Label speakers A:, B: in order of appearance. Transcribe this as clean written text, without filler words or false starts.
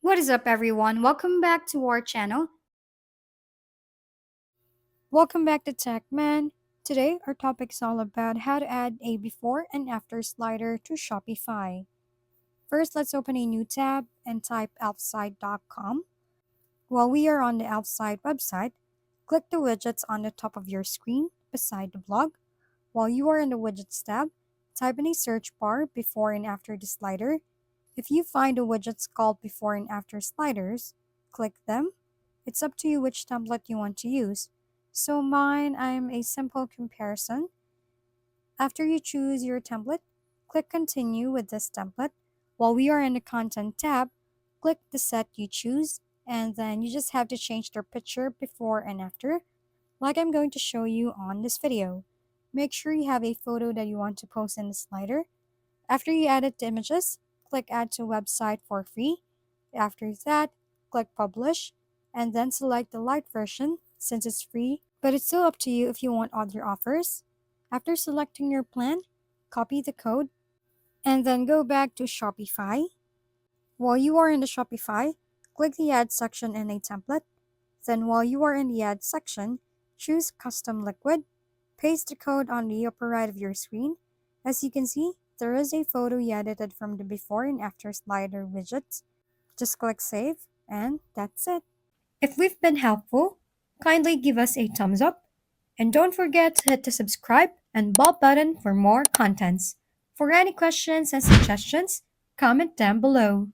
A: What is up, everyone? Welcome back to our channel. Welcome back to TechMan. Today, our topic is all about how to add a before and after slider to Shopify. First, let's open a new tab and type elfsite.com. While we are on the Elfsite website, click the widgets on the top of your screen beside the blog. While you are in the widgets tab, type in a search bar before and after the slider. If you find the widgets called before and after sliders, click them. It's up to you which template you want to use. So mine, I'm a simple comparison. After you choose your template, click continue with this template. While we are in the content tab, click the set you choose, and then you just have to change their picture before and after, like I'm going to show you on this video. Make sure you have a photo that you want to post in the slider. After you edit the images, click Add to Website for free. After that, click Publish, and then select the light version since it's free, but it's still up to you if you want other offers. After selecting your plan, copy the code, and then go back to Shopify. While you are in the Shopify, click the Add section in a template. Then while you are in the Add section, choose Custom Liquid. Paste the code on the upper right of your screen. As you can see, there is a photo you edited from the before and after slider widget. Just click Save, and that's it. If we've been helpful, kindly give us a thumbs up, and don't forget to hit the subscribe and bell button for more contents. For any questions and suggestions, comment down below.